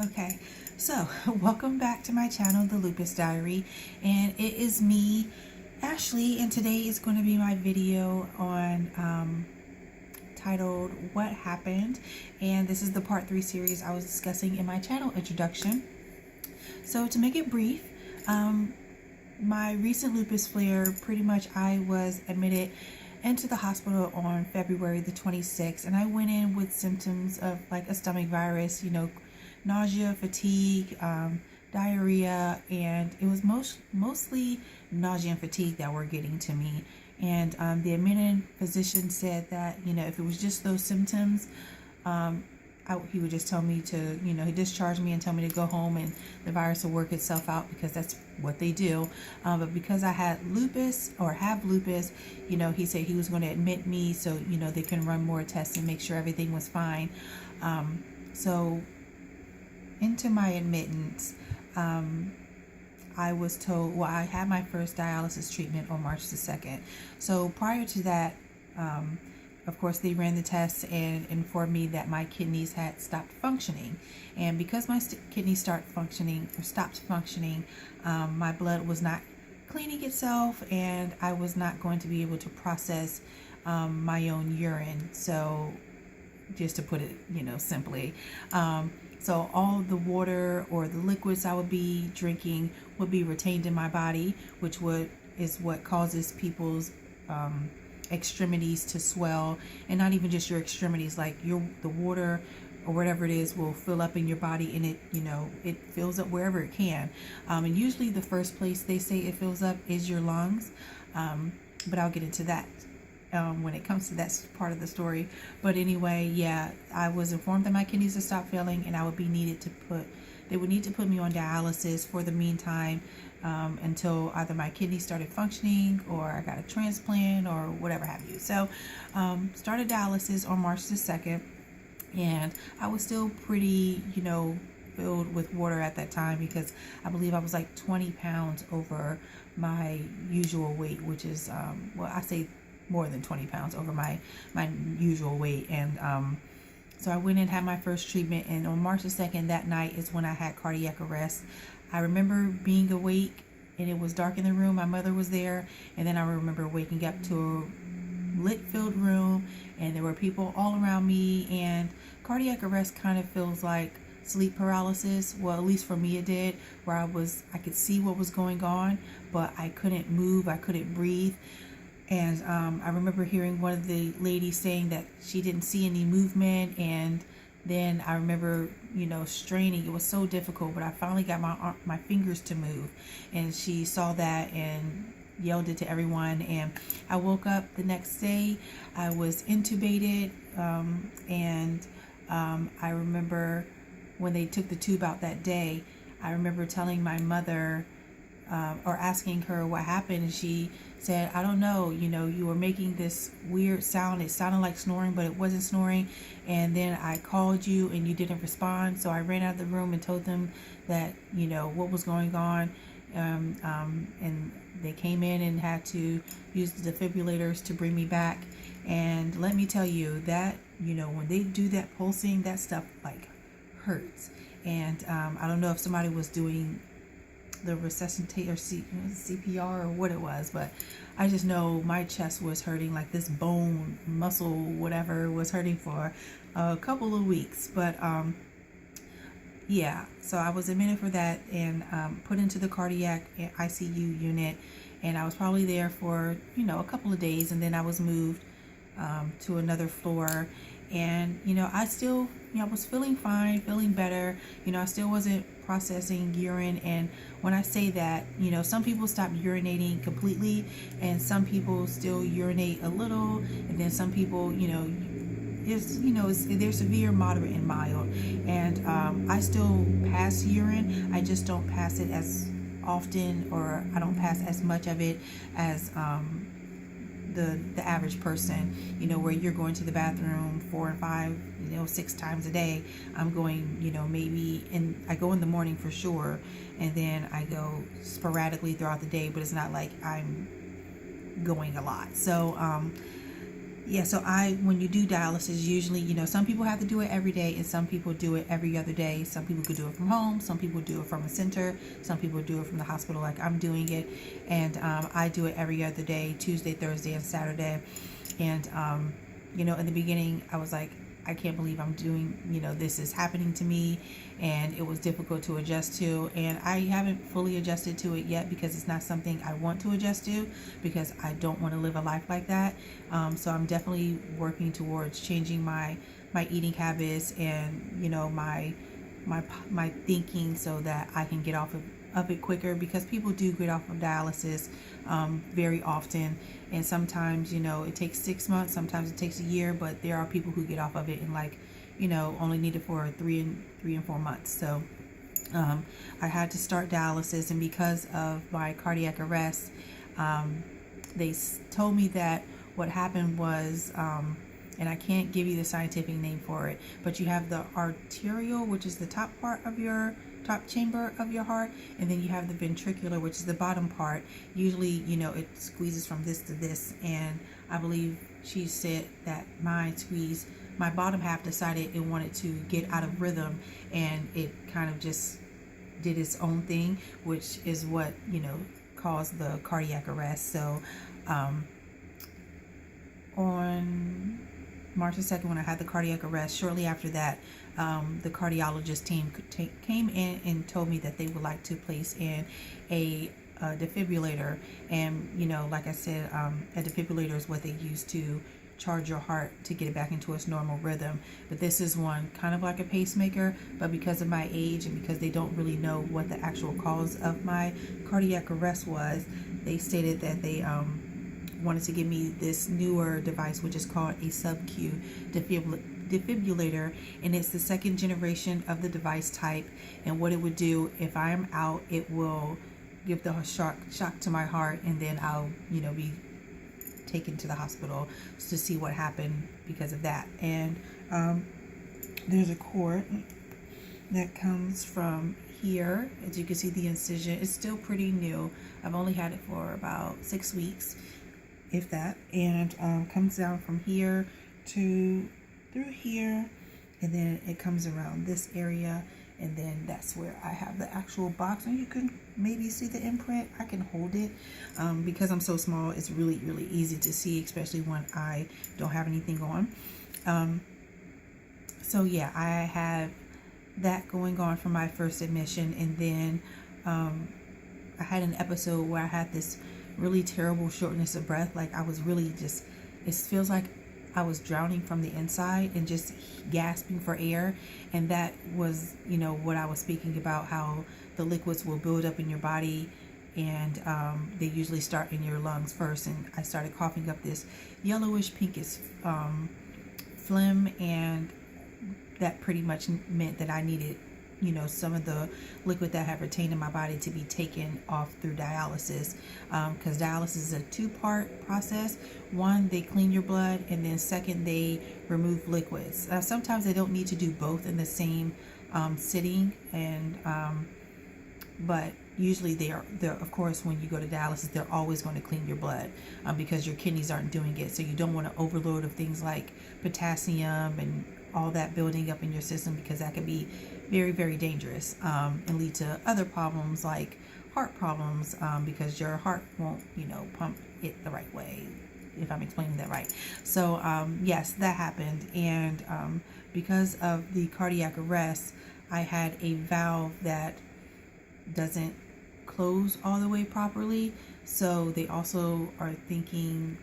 Okay, so welcome back to my channel, The Lupus Diary, and it is me, Ashley, and today is going to be my video on titled What Happened, and this is the part 3 series I was discussing in my channel introduction. So to make it brief, my recent lupus flare, pretty much I was admitted into the hospital on February the 26th, and I went in with symptoms of like a stomach virus, nausea, fatigue, diarrhea, and it was mostly nausea and fatigue that were getting to me. And the admitting physician said that, if it was just those symptoms, he would just tell me to, he discharged me and tell me to go home and the virus will work itself out, because that's what they do. But because I had lupus or have lupus, he said he was going to admit me so, they can run more tests and make sure everything was fine. So into my admittance, I was told, well, I had my first dialysis treatment on March the 2nd. So prior to that, of course, they ran the tests and informed me that my kidneys had stopped functioning. And because my kidneys stopped functioning, my blood was not cleaning itself, and I was not going to be able to process my own urine. So just to put it, simply. So all the water or the liquids I would be drinking would be retained in my body, which is what causes people's extremities to swell. And not even just your extremities, like the water or whatever it is will fill up in your body, and it fills up wherever it can. And usually the first place they say it fills up is your lungs, but I'll get into that when it comes to that part of the story. But anyway, yeah, I was informed that my kidneys had stopped failing, and I would be they would need to put me on dialysis for the meantime, until either my kidneys started functioning or I got a transplant or whatever have you. So started dialysis on March the 2nd, and I was still pretty filled with water at that time, because I believe I was like 20 pounds over my usual weight, which is I say more than 20 pounds over my usual weight. And so I went and had my first treatment, and on March the 2nd, that night is when I had cardiac arrest. I remember being awake, and it was dark in the room. My mother was there, and then I remember waking up to a lit-filled room, and there were people all around me. And cardiac arrest kind of feels like sleep paralysis. Well, at least for me it did, where I could see what was going on, but I couldn't move, I couldn't breathe. And I remember hearing one of the ladies saying that she didn't see any movement, and then I remember, straining. It was so difficult, but I finally got my fingers to move, and she saw that and yelled it to everyone. And I woke up the next day. I was intubated, and I remember when they took the tube out that day, I remember telling my mother, or asking her what happened, and she said, I don't know, you were making this weird sound. It sounded like snoring, but it wasn't snoring. And then I called you and you didn't respond. So I ran out of the room and told them that, what was going on. And they came in and had to use the defibrillators to bring me back. And let me tell you that, when they do that pulsing, that stuff like hurts. And I don't know if somebody was doing the resuscitate or CPR or what it was, but I just know my chest was hurting, like this bone, muscle, whatever was hurting for a couple of weeks. But yeah, so I was admitted for that and put into the cardiac ICU unit, and I was probably there for a couple of days, and then I was moved to another floor. And I still was feeling fine, feeling better. I still wasn't processing urine. And when I say that, some people stop urinating completely, and some people still urinate a little, and then some people, they're severe, moderate, and mild. And I still pass urine. I just don't pass it as often, or I don't pass as much of it as the average person, where you're going to the bathroom 4 and 5, 6 times a day. I'm going, maybe, and I go in the morning for sure, and then I go sporadically throughout the day, but it's not like I'm going a lot. So Yeah, so when you do dialysis, usually, some people have to do it every day and some people do it every other day. Some people could do it from home, some people do it from a center, some people do it from the hospital like I'm doing it. And I do it every other day, Tuesday, Thursday, and Saturday. And, in the beginning, I was like, I can't believe I'm doing, this is happening to me, and it was difficult to adjust to, and I haven't fully adjusted to it yet because it's not something I want to adjust to, because I don't want to live a life like that. So I'm definitely working towards changing my eating habits and, my thinking, so that I can get off of it quicker, because people do get off of dialysis very often, and sometimes it takes 6 months, sometimes it takes a year, but there are people who get off of it in only need it for 3 and 4 months. So I had to start dialysis, and because of my cardiac arrest, they told me that what happened was, and I can't give you the scientific name for it, but you have the arterial, which is the top chamber of your heart, and then you have the ventricular, which is the bottom part. Usually, it squeezes from this to this, and I believe she said that my bottom half decided it wanted to get out of rhythm, and it kind of just did its own thing, which is what caused the cardiac arrest. So on March the 2nd, when I had the cardiac arrest, shortly after that, the cardiologist team came in and told me that they would like to place in a defibrillator. And, like I said, a defibrillator is what they use to charge your heart to get it back into its normal rhythm. But this is one kind of like a pacemaker, but because of my age and because they don't really know what the actual cause of my cardiac arrest was, they stated that they wanted to give me this newer device, which is called a sub-Q defibrillator, and it's the second generation of the device type. And what it would do, if I am out, it will give the shock to my heart, and then I'll be taken to the hospital to see what happened because of that. And there's a cord that comes from here. As you can see, the incision is still pretty new. I've only had it for about 6 weeks, if that, and comes down from here to through here, and then it comes around this area, and then that's where I have the actual box. And you can maybe see the imprint. I can hold it because I'm so small. It's really easy to see, especially when I don't have anything on. So yeah, I have that going on for my first admission, and then I had an episode where I had this really terrible shortness of breath. Like I was really just, it feels like I was drowning from the inside and just gasping for air. And that was, what I was speaking about, how the liquids will build up in your body, and they usually start in your lungs first. And I started coughing up this yellowish pinkish phlegm, and that pretty much meant that I needed some of the liquid that I have retained in my body to be taken off through dialysis, because dialysis is a 2-part process. One, they clean your blood, and then second, they remove liquids. Sometimes they don't need to do both in the same sitting, and but usually they're of course, when you go to dialysis, they're always going to clean your blood because your kidneys aren't doing it. So you don't want to overload of things like potassium and all that building up in your system, because that can be very dangerous and lead to other problems like heart problems, because your heart won't pump it the right way, if I'm explaining that right. So yes, that happened. And because of the cardiac arrest, I had a valve that doesn't close all the way properly, so they also are thinking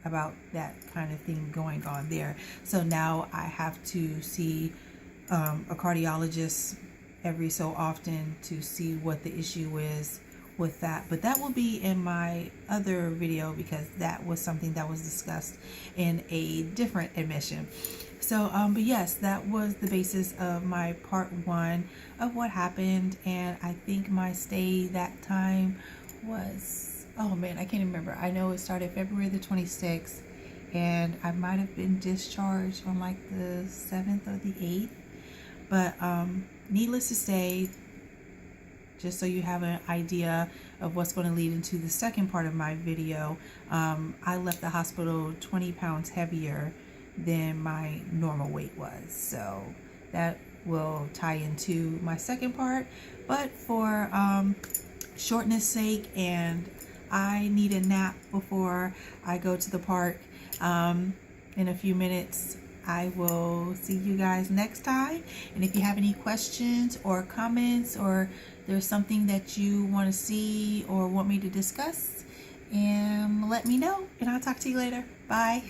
about that kind of thing going on there. So now I have to see a cardiologist every so often to see what the issue is with that. But that will be in my other video, because that was something that was discussed in a different admission. So but yes, that was the basis of my part 1 of what happened. And I think my stay that time was, oh man, I can't remember. I know it started February the 26th, and I might have been discharged on like the 7th or the 8th. But needless to say, just so you have an idea of what's going to lead into the second part of my video. I left the hospital 20 pounds heavier than my normal weight was, so that will tie into my second part. But for shortness sake, and I need a nap before I go to the park in a few minutes, I will see you guys next time. And if you have any questions or comments, or there's something that you want to see or want me to discuss, and let me know, and I'll talk to you later. Bye.